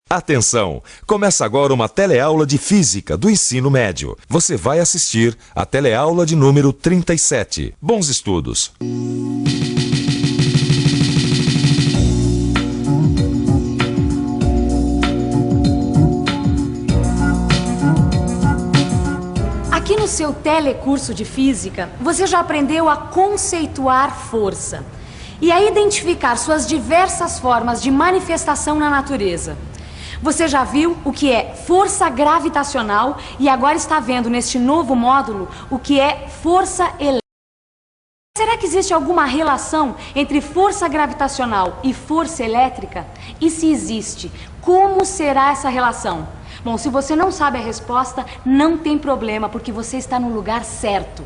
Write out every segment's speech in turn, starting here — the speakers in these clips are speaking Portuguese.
Atenção! Começa agora uma teleaula de Física do Ensino Médio. Você vai assistir a teleaula de número 37. Bons estudos! Aqui no seu telecurso de Física, você já aprendeu a conceituar força e a identificar suas diversas formas de manifestação na natureza. Você já viu o que é força gravitacional e agora está vendo neste novo módulo o que é força elétrica. Será que existe alguma relação entre força gravitacional e força elétrica? E se existe, como será essa relação? Bom, se você não sabe a resposta, não tem problema, porque você está no lugar certo.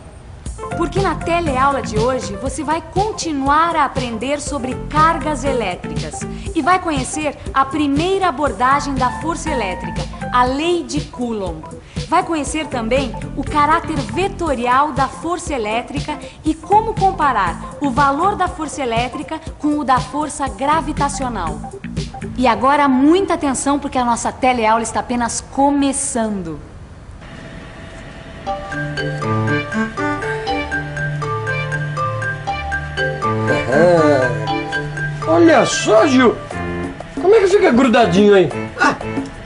Porque na teleaula de hoje você vai continuar a aprender sobre cargas elétricas e vai conhecer a primeira abordagem da força elétrica, a lei de Coulomb. Vai conhecer também o caráter vetorial da força elétrica e como comparar o valor da força elétrica com o da força gravitacional. E agora muita atenção, porque a nossa teleaula está apenas começando. Olha só, Gil! Como é que fica grudadinho aí?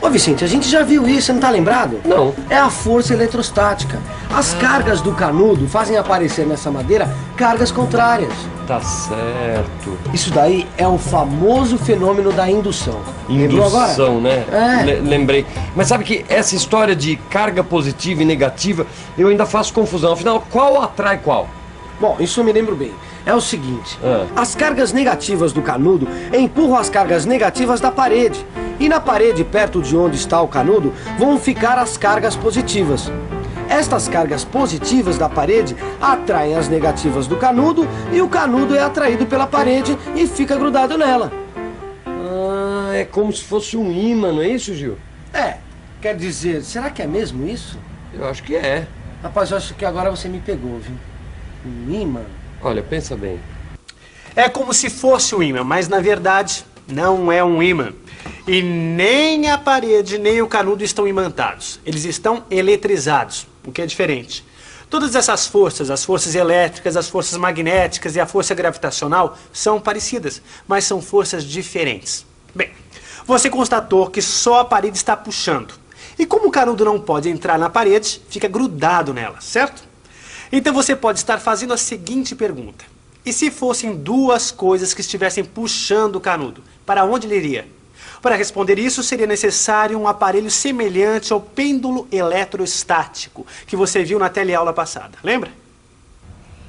Ô Vicente, a gente já viu isso, você não tá lembrado? Não. É a força eletrostática. As cargas do canudo fazem aparecer nessa madeira cargas contrárias. Tá certo. Isso daí é o famoso fenômeno da indução. Lembrou agora? Indução, né? É. Lembrei. Mas sabe que essa história de carga positiva e negativa, eu ainda faço confusão. Afinal, qual atrai qual? Bom, isso eu me lembro bem. É o seguinte, as cargas negativas do canudo empurram as cargas negativas da parede. E na parede, perto de onde está o canudo, vão ficar as cargas positivas. Estas cargas positivas da parede atraem as negativas do canudo e o canudo é atraído pela parede e fica grudado nela. É como se fosse um ímã, não é isso, Gil? Quer dizer, será que é mesmo isso? Eu acho que é. Rapaz, eu acho que agora você me pegou, viu? Um ímã? Olha, pensa bem. É como se fosse um ímã, mas na verdade não é um ímã. E nem a parede nem o canudo estão imantados. Eles estão eletrizados, o que é diferente. Todas essas forças, as forças elétricas, as forças magnéticas e a força gravitacional são parecidas, mas são forças diferentes. Bem, você constatou que só a parede está puxando. E como o canudo não pode entrar na parede, fica grudado nela, certo? Então você pode estar fazendo a seguinte pergunta. E se fossem duas coisas que estivessem puxando o canudo, para onde ele iria? Para responder isso, seria necessário um aparelho semelhante ao pêndulo eletrostático, que você viu na teleaula passada. Lembra?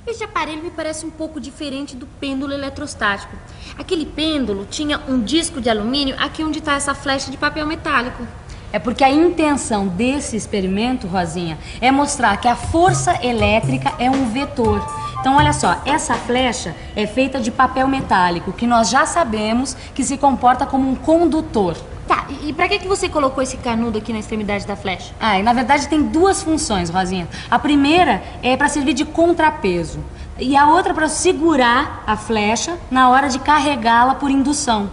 Esse aparelho me parece um pouco diferente do pêndulo eletrostático. Aquele pêndulo tinha um disco de alumínio aqui onde está essa flecha de papel metálico. É porque a intenção desse experimento, Rosinha, é mostrar que a força elétrica é um vetor. Então, olha só, essa flecha é feita de papel metálico, que nós já sabemos que se comporta como um condutor. Tá, e pra que você colocou esse canudo aqui na extremidade da flecha? E na verdade tem duas funções, Rosinha. A primeira é para servir de contrapeso e a outra para segurar a flecha na hora de carregá-la por indução.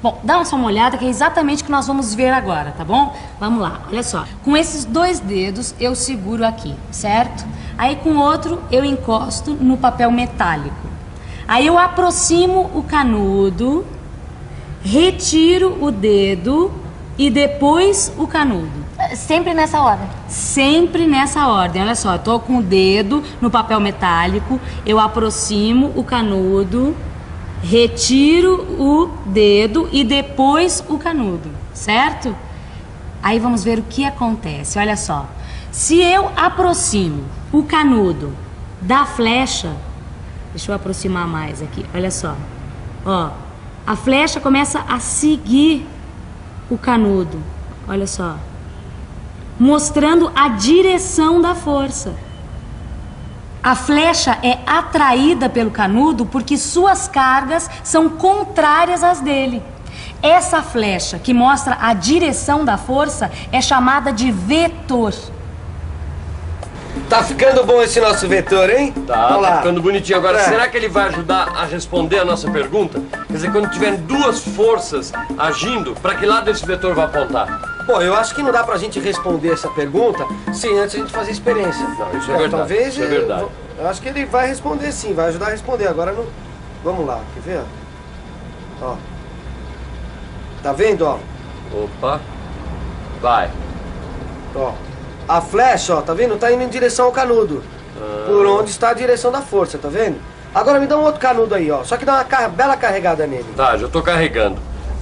Bom, dá só uma olhada que é exatamente o que nós vamos ver agora, tá bom? Vamos lá, olha só. Com esses dois dedos eu seguro aqui, certo? Aí com o outro eu encosto no papel metálico. Aí eu aproximo o canudo, retiro o dedo e depois o canudo. Sempre nessa ordem? Sempre nessa ordem. Olha só, eu tô com o dedo no papel metálico, eu aproximo o canudo, retiro o dedo e depois o canudo, certo? Aí vamos ver o que acontece, olha só. Se eu aproximo o canudo da flecha, deixa eu aproximar mais aqui, olha só. Ó, a flecha começa a seguir o canudo, olha só. Mostrando a direção da força. A flecha é atraída pelo canudo porque suas cargas são contrárias às dele. Essa flecha que mostra a direção da força é chamada de vetor. Tá ficando bom esse nosso vetor, hein? Tá ficando bonitinho. Agora, É. será que ele vai ajudar a responder a nossa pergunta? Quer dizer, quando tiver duas forças agindo, para que lado esse vetor vai apontar? Bom, eu acho que não dá pra gente responder essa pergunta sem antes a gente fazer experiência. Não, isso é verdade. Talvez isso é verdade. Eu acho que ele vai responder sim, vai ajudar a responder. Agora não. Vamos lá, quer ver? Ó. Tá vendo, ó? Opa. Vai. Ó. A flecha, ó, tá vendo? Tá indo em direção ao canudo. Por onde está a direção da força, tá vendo? Agora me dá um outro canudo aí, ó. Só que dá uma bela carregada nele. Tá, já tô carregando.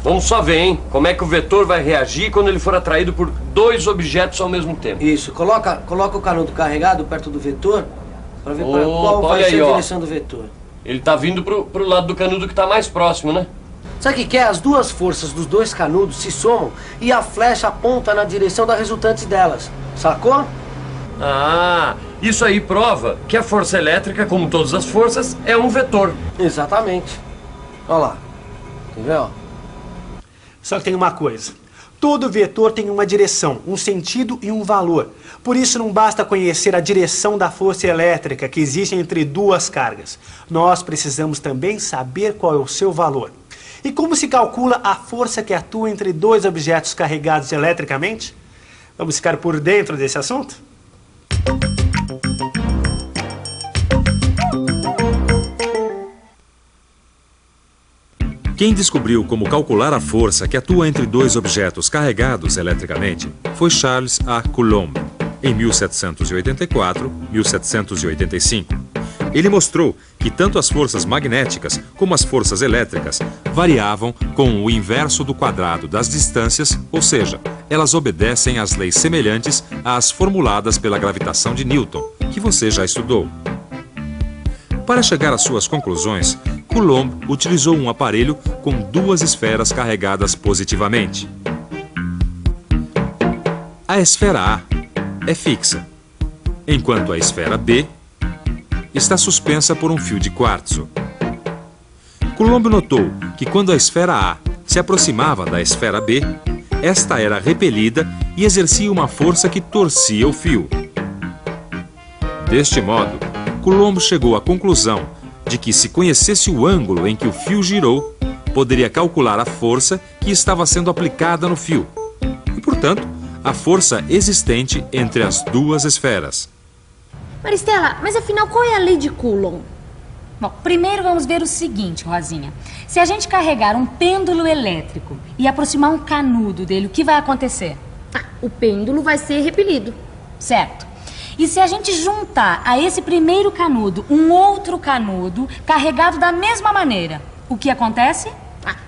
Vamos só ver, hein? Como é que o vetor vai reagir quando ele for atraído por dois objetos ao mesmo tempo. Isso, coloca o canudo carregado perto do vetor pra ver qual vai olha ser aí, a ó. direção do vetor. Ele tá vindo pro lado do canudo que tá mais próximo, né? Sabe o que é? As duas forças dos dois canudos se somam e a flecha aponta na direção da resultante delas. Sacou? Ah, isso aí prova que a força elétrica, como todas as forças, é um vetor. Exatamente. Olha lá. Quer ver, ó? Só que tem uma coisa. Todo vetor tem uma direção, um sentido e um valor. Por isso não basta conhecer a direção da força elétrica que existe entre duas cargas. Nós precisamos também saber qual é o seu valor. E como se calcula a força que atua entre dois objetos carregados eletricamente? Vamos ficar por dentro desse assunto? Quem descobriu como calcular a força que atua entre dois objetos carregados eletricamente foi Charles A. Coulomb, em 1784-1785. Ele mostrou que tanto as forças magnéticas como as forças elétricas variavam com o inverso do quadrado das distâncias, ou seja, elas obedecem às leis semelhantes às formuladas pela gravitação de Newton, que você já estudou. Para chegar às suas conclusões, Coulomb utilizou um aparelho com duas esferas carregadas positivamente. A esfera A é fixa, enquanto a esfera B está suspensa por um fio de quartzo. Coulomb notou que quando a esfera A se aproximava da esfera B, esta era repelida e exercia uma força que torcia o fio. Deste modo, Coulomb chegou à conclusão de que, se conhecesse o ângulo em que o fio girou, poderia calcular a força que estava sendo aplicada no fio e, portanto, a força existente entre as duas esferas. Maristela, mas afinal qual é a lei de Coulomb? Bom, primeiro vamos ver o seguinte, Rosinha. Se a gente carregar um pêndulo elétrico e aproximar um canudo dele, o que vai acontecer? O pêndulo vai ser repelido. Certo. E se a gente juntar a esse primeiro canudo um outro canudo carregado da mesma maneira, o que acontece?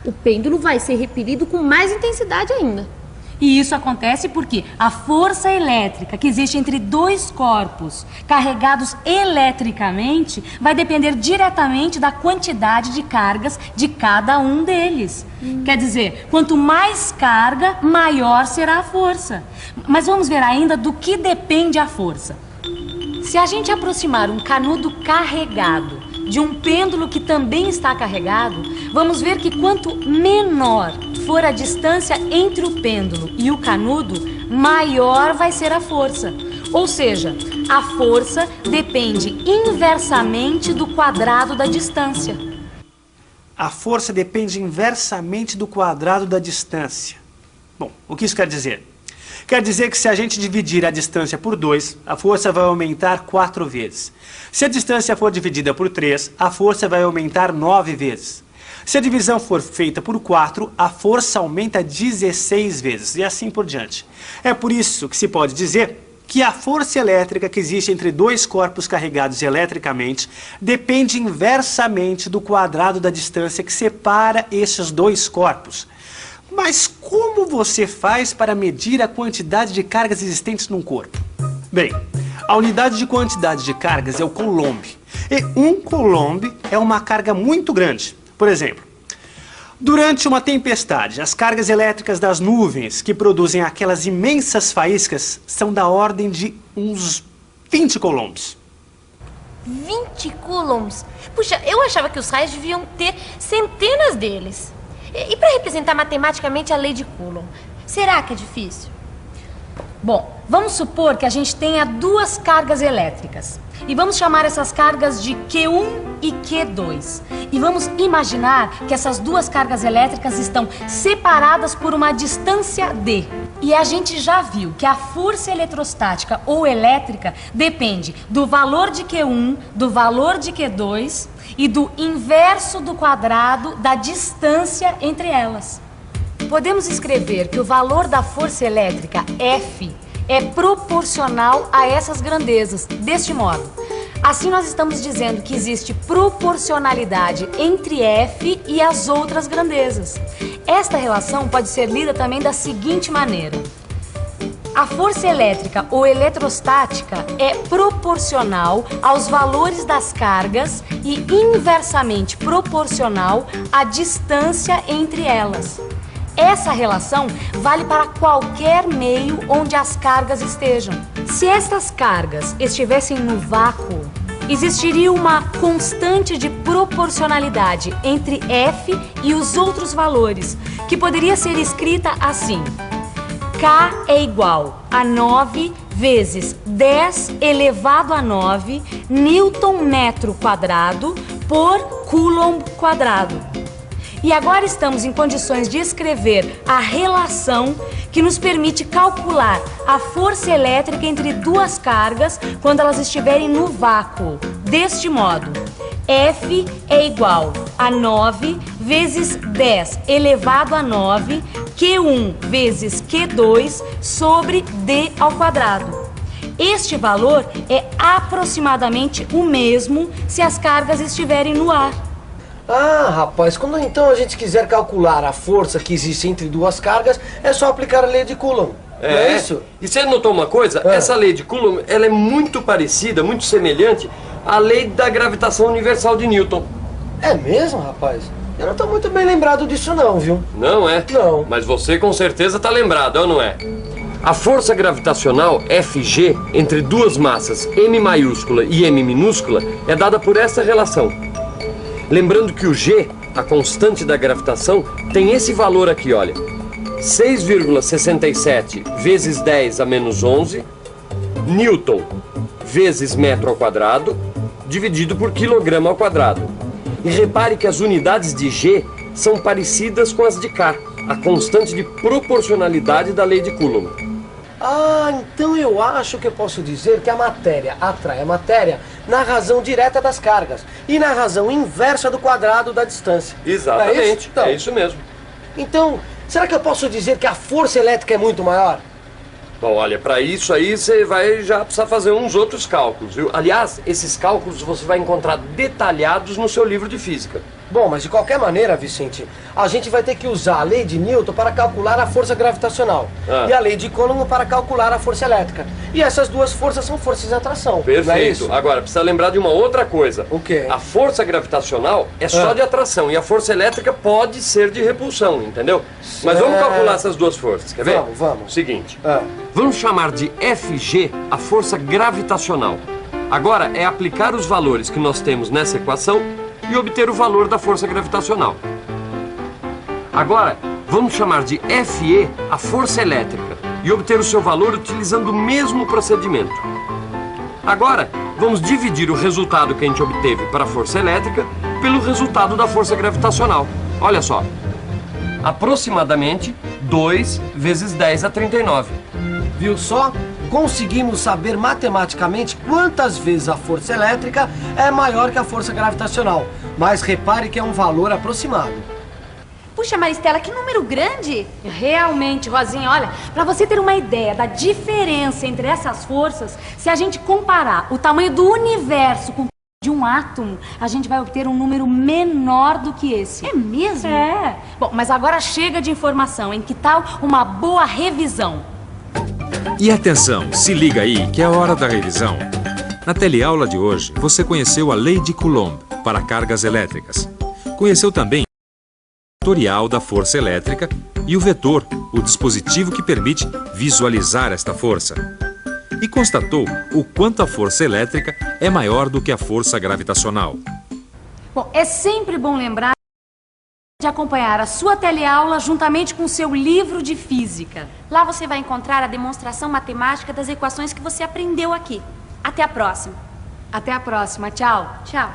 O pêndulo vai ser repelido com mais intensidade ainda. E isso acontece porque a força elétrica que existe entre dois corpos carregados eletricamente vai depender diretamente da quantidade de cargas de cada um deles. Quer dizer, quanto mais carga, maior será a força. Mas vamos ver ainda do que depende a força. Se a gente aproximar um canudo carregado de um pêndulo que também está carregado, vamos ver que quanto menor for a distância entre o pêndulo e o canudo, maior vai ser a força. Ou seja, a força depende inversamente do quadrado da distância. A força depende inversamente do quadrado da distância. Bom, o que isso quer dizer? Quer dizer que se a gente dividir a distância por 2, a força vai aumentar 4 vezes. Se a distância for dividida por 3, a força vai aumentar 9 vezes. Se a divisão for feita por 4, a força aumenta 16 vezes, e assim por diante. É por isso que se pode dizer que a força elétrica que existe entre dois corpos carregados eletricamente depende inversamente do quadrado da distância que separa esses dois corpos. Mas como você faz para medir a quantidade de cargas existentes num corpo? Bem, a unidade de quantidade de cargas é o Coulomb. E um Coulomb é uma carga muito grande. Por exemplo, durante uma tempestade, as cargas elétricas das nuvens que produzem aquelas imensas faíscas são da ordem de uns 20 coulombs. 20 coulombs? Puxa, eu achava que os raios deviam ter centenas deles. E para representar matematicamente a lei de Coulomb, será que é difícil? Bom, vamos supor que a gente tenha duas cargas elétricas. E vamos chamar essas cargas de Q1 e Q2. E vamos imaginar que essas duas cargas elétricas estão separadas por uma distância D. E a gente já viu que a força eletrostática ou elétrica depende do valor de Q1, do valor de Q2 e do inverso do quadrado da distância entre elas. Podemos escrever que o valor da força elétrica F é proporcional a essas grandezas, deste modo. Assim nós estamos dizendo que existe proporcionalidade entre F e as outras grandezas. Esta relação pode ser lida também da seguinte maneira. A força elétrica ou eletrostática é proporcional aos valores das cargas e inversamente proporcional à distância entre elas. Essa relação vale para qualquer meio onde as cargas estejam. Se estas cargas estivessem no vácuo, existiria uma constante de proporcionalidade entre F e os outros valores, que poderia ser escrita assim: K é igual a 9 vezes 10 elevado a 9 Newton metro quadrado por Coulomb quadrado. E agora estamos em condições de escrever a relação que nos permite calcular a força elétrica entre duas cargas quando elas estiverem no vácuo. Deste modo, F é igual a 9 vezes 10 elevado a 9 Q1 vezes Q2 sobre D ao quadrado. Este valor é aproximadamente o mesmo se as cargas estiverem no ar. Ah, rapaz, quando então a gente quiser calcular a força que existe entre duas cargas, é só aplicar a lei de Coulomb. Não é isso? E você notou uma coisa? Essa lei de Coulomb, ela é muito parecida, muito semelhante à lei da gravitação universal de Newton. É mesmo, rapaz? Eu não tô muito bem lembrado disso não, viu? Não é? Não. Mas você com certeza tá lembrado, ou não é? A força gravitacional Fg entre duas massas M maiúscula e M minúscula é dada por essa relação. Lembrando que o G, a constante da gravitação, tem esse valor aqui, olha. 6,67 vezes 10 a menos 11 Newton vezes metro ao quadrado dividido por quilograma ao quadrado. E repare que as unidades de G são parecidas com as de K, a constante de proporcionalidade da lei de Coulomb. Ah, então eu acho que eu posso dizer que a matéria atrai a matéria na razão direta das cargas e na razão inversa do quadrado da distância. Exatamente, é isso mesmo. Então, será que eu posso dizer que a força elétrica é muito maior? Bom, olha, para isso aí você vai já precisar fazer uns outros cálculos, viu? Aliás, esses cálculos você vai encontrar detalhados no seu livro de física. Bom, mas de qualquer maneira, Vicente, a gente vai ter que usar a lei de Newton para calcular a força gravitacional e a lei de Coulomb para calcular a força elétrica. E essas duas forças são forças de atração. Perfeito. Não é isso? Agora, precisa lembrar de uma outra coisa. O quê? A força gravitacional é só de atração e a força elétrica pode ser de repulsão, entendeu? Mas vamos calcular essas duas forças, quer ver? Vamos. Seguinte, vamos chamar de Fg a força gravitacional. Agora é aplicar os valores que nós temos nessa equação e obter o valor da força gravitacional. Agora, vamos chamar de Fe a força elétrica e obter o seu valor utilizando o mesmo procedimento. Agora, vamos dividir o resultado que a gente obteve para a força elétrica pelo resultado da força gravitacional. Olha só, aproximadamente 2 vezes 10 a 39. Viu só? Conseguimos saber matematicamente quantas vezes a força elétrica é maior que a força gravitacional. Mas repare que é um valor aproximado. Puxa, Maristela, que número grande! Realmente, Rosinha, olha, para você ter uma ideia da diferença entre essas forças, se a gente comparar o tamanho do universo com de um átomo, a gente vai obter um número menor do que esse. É mesmo? É. Bom, mas agora chega de informação, hein? Que tal uma boa revisão? E atenção, se liga aí que é a hora da revisão. Na teleaula de hoje, você conheceu a lei de Coulomb para cargas elétricas. Conheceu também o vetorial da força elétrica e o vetor, o dispositivo que permite visualizar esta força. E constatou o quanto a força elétrica é maior do que a força gravitacional. Bom, é sempre bom lembrar de acompanhar a sua teleaula juntamente com o seu livro de física. Lá você vai encontrar a demonstração matemática das equações que você aprendeu aqui. Até a próxima. Até a próxima. Tchau. Tchau.